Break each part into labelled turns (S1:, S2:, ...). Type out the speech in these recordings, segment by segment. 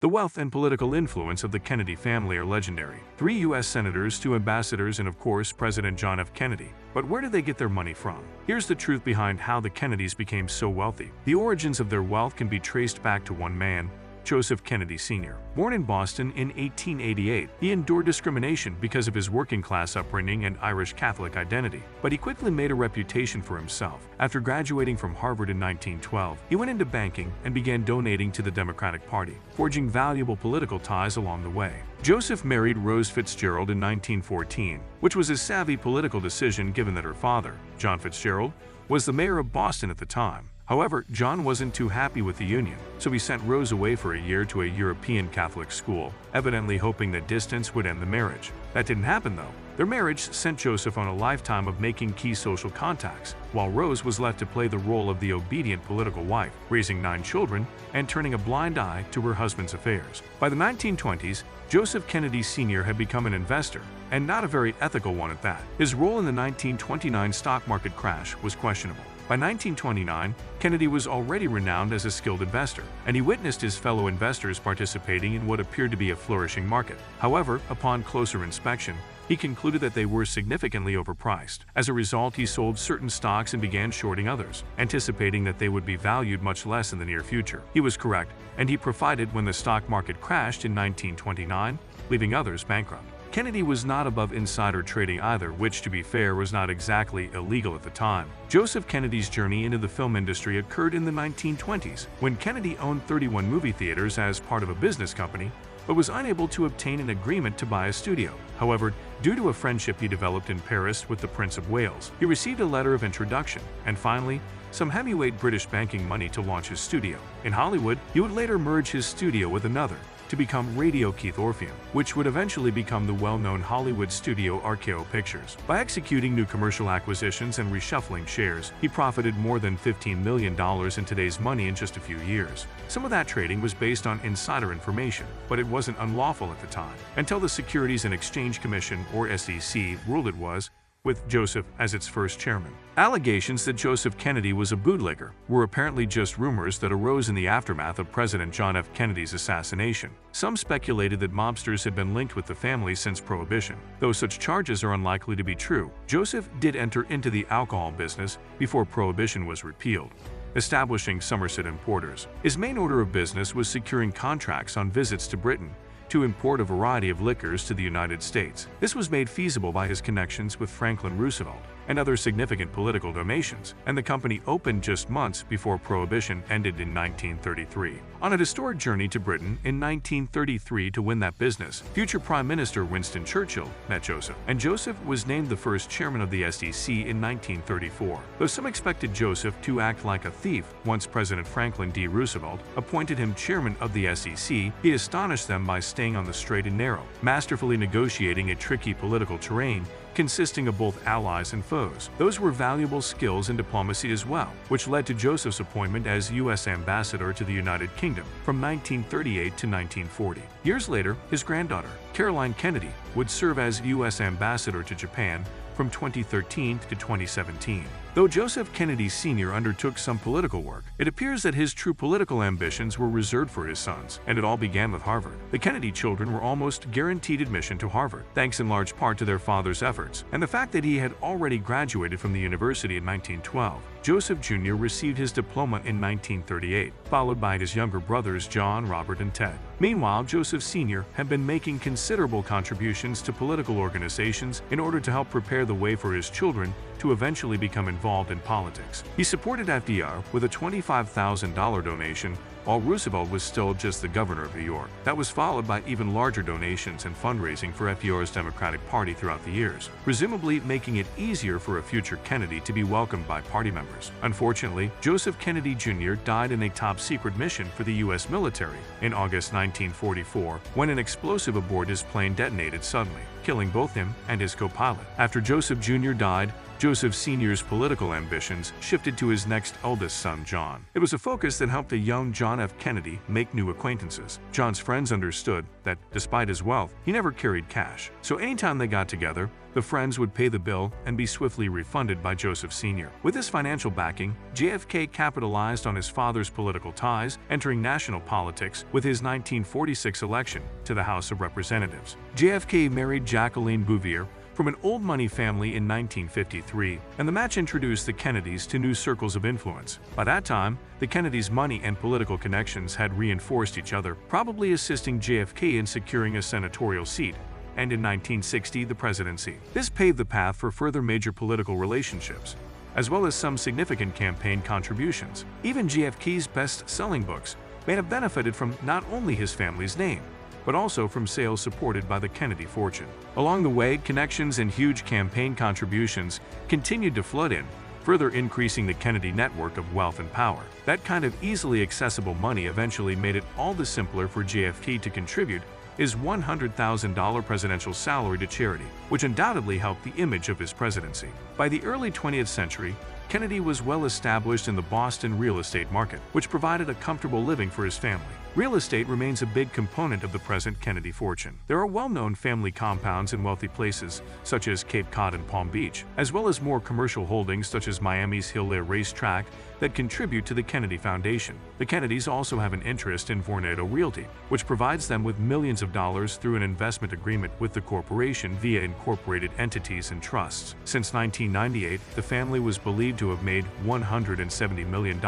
S1: The wealth and political influence of the Kennedy family are legendary. 3 U.S. senators, 2 ambassadors, and of course, President John F. Kennedy. But where did they get their money from? Here's the truth behind how the Kennedys became so wealthy. The origins of their wealth can be traced back to one man, Joseph Kennedy Sr. Born in Boston in 1888, he endured discrimination because of his working-class upbringing and Irish Catholic identity. But he quickly made a reputation for himself. After graduating from Harvard in 1912, he went into banking and began donating to the Democratic Party, forging valuable political ties along the way. Joseph married Rose Fitzgerald in 1914, which was a savvy political decision given that her father, John Fitzgerald, was the mayor of Boston at the time. However, John wasn't too happy with the union, so he sent Rose away for a year to a European Catholic school, evidently hoping that distance would end the marriage. That didn't happen though. Their marriage sent Joseph on a lifetime of making key social contacts, while Rose was left to play the role of the obedient political wife, raising 9 children and turning a blind eye to her husband's affairs. By the 1920s, Joseph Kennedy Sr. had become an investor, and not a very ethical one at that. His role in the 1929 stock market crash was questionable. By 1929, Kennedy was already renowned as a skilled investor, and he witnessed his fellow investors participating in what appeared to be a flourishing market. However, upon closer inspection, he concluded that they were significantly overpriced. As a result, he sold certain stocks and began shorting others, anticipating that they would be valued much less in the near future. He was correct, and he profited when the stock market crashed in 1929, leaving others bankrupt. Kennedy was not above insider trading either, which, to be fair, was not exactly illegal at the time. Joseph Kennedy's journey into the film industry occurred in the 1920s, when Kennedy owned 31 movie theaters as part of a business company, but was unable to obtain an agreement to buy a studio. However, due to a friendship he developed in Paris with the Prince of Wales, he received a letter of introduction, and finally, some heavyweight British banking money to launch his studio. In Hollywood, he would later merge his studio with another, to become Radio Keith Orpheum, which would eventually become the well-known Hollywood studio RKO Pictures. By executing new commercial acquisitions and reshuffling shares, he profited more than $15 million in today's money in just a few years. Some of that trading was based on insider information, but it wasn't unlawful at the time, until the Securities and Exchange Commission, or SEC, ruled it was, with Joseph as its first chairman. Allegations that Joseph Kennedy was a bootlegger were apparently just rumors that arose in the aftermath of President John F. Kennedy's assassination. Some speculated that mobsters had been linked with the family since Prohibition. Though such charges are unlikely to be true, Joseph did enter into the alcohol business before Prohibition was repealed, establishing Somerset Importers. His main order of business was securing contracts on visits to Britain to import a variety of liquors to the United States. This was made feasible by his connections with Franklin Roosevelt and other significant political donations, and the company opened just months before Prohibition ended in 1933. On a historic journey to Britain in 1933 to win that business, future Prime Minister Winston Churchill met Joseph, and Joseph was named the first chairman of the SEC in 1934. Though some expected Joseph to act like a thief once President Franklin D. Roosevelt appointed him chairman of the SEC, he astonished them by staying on the straight and narrow, masterfully negotiating a tricky political terrain consisting of both allies and foes. Those were valuable skills in diplomacy as well, which led to Joseph's appointment as U.S. ambassador to the United Kingdom from 1938 to 1940. Years later, his granddaughter, Caroline Kennedy, would serve as U.S. ambassador to Japan from 2013 to 2017. Though Joseph Kennedy Sr. undertook some political work, it appears that his true political ambitions were reserved for his sons, and it all began with Harvard. The Kennedy children were almost guaranteed admission to Harvard, thanks in large part to their father's efforts, and the fact that he had already graduated from the university in 1912. Joseph Jr. received his diploma in 1938, followed by his younger brothers John, Robert, and Ted. Meanwhile, Joseph Sr. had been making considerable contributions to political organizations in order to help prepare the way for his children to eventually become involved in politics. He supported FDR with a $25,000 donation while Roosevelt was still just the governor of New York. That was followed by even larger donations and fundraising for FDR's Democratic Party throughout the years, presumably making it easier for a future Kennedy to be welcomed by party members. Unfortunately, Joseph Kennedy Jr. died in a top-secret mission for the U.S. military in August 1944 when an explosive aboard his plane detonated suddenly, killing both him and his co-pilot. After Joseph Jr. died, Joseph Sr.'s political ambitions shifted to his next eldest son, John. It was a focus that helped a young John John F. Kennedy make new acquaintances. John's friends understood that, despite his wealth, he never carried cash. So anytime they got together, the friends would pay the bill and be swiftly refunded by Joseph Sr. With his financial backing, JFK capitalized on his father's political ties, entering national politics with his 1946 election to the House of Representatives. JFK married Jacqueline Bouvier from an old money family in 1953, and the match introduced the Kennedys to new circles of influence. By that time, the Kennedys' money and political connections had reinforced each other, probably assisting JFK in securing a senatorial seat, and in 1960 the presidency. This paved the path for further major political relationships, as well as some significant campaign contributions. Even JFK's best-selling books may have benefited from not only his family's name, but also from sales supported by the Kennedy fortune. Along the way, connections and huge campaign contributions continued to flood in, further increasing the Kennedy network of wealth and power. That kind of easily accessible money eventually made it all the simpler for JFK to contribute his $100,000 presidential salary to charity, which undoubtedly helped the image of his presidency. By the early 20th century, Kennedy was well established in the Boston real estate market, which provided a comfortable living for his family. Real estate remains a big component of the present Kennedy fortune. There are well-known family compounds in wealthy places, such as Cape Cod and Palm Beach, as well as more commercial holdings such as Miami's Hill-Air Racetrack that contribute to the Kennedy Foundation. The Kennedys also have an interest in Vornado Realty, which provides them with millions of dollars through an investment agreement with the corporation via incorporated entities and trusts. Since 1998, the family was believed to have made $170 million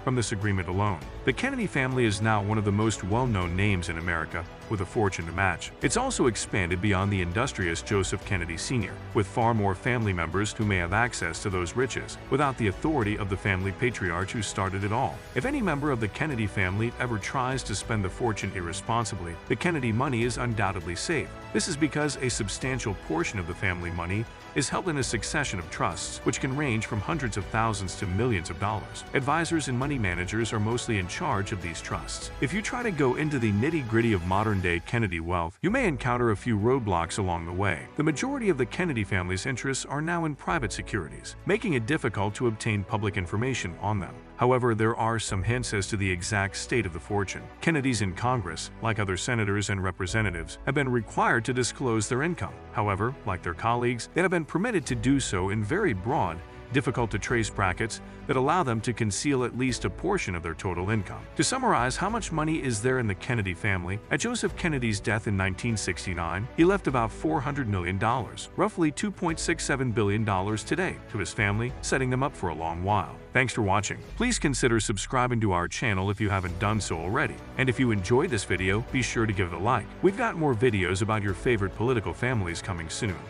S1: from this agreement alone. The Kennedy family is now one of the most well-known names in America, with a fortune to match. It's also expanded beyond the industrious Joseph Kennedy Sr., with far more family members who may have access to those riches, without the authority of the family patriarch who started it all. If any member of the Kennedy family ever tries to spend the fortune irresponsibly, the Kennedy money is undoubtedly safe. This is because a substantial portion of the family money is held in a succession of trusts, which can range from hundreds of thousands to millions of dollars. Advisors and money managers are mostly in charge of these trusts. If you try to go into the nitty-gritty of modern-day Kennedy wealth, you may encounter a few roadblocks along the way. The majority of the Kennedy family's interests are now in private securities, making it difficult to obtain public information on them. However, there are some hints as to the exact state of the fortune. Kennedys in Congress, like other senators and representatives, have been required to disclose their income. However, like their colleagues, they have been permitted to do so in very broad, difficult-to-trace brackets that allow them to conceal at least a portion of their total income. To summarize, how much money is there in the Kennedy family? At Joseph Kennedy's death in 1969, he left about $400 million, roughly $2.67 billion today, to his family, setting them up for a long while. Thanks for watching. Please consider subscribing to our channel if you haven't done so already. And if you enjoyed this video, be sure to give it a like. We've got more videos about your favorite political families coming soon.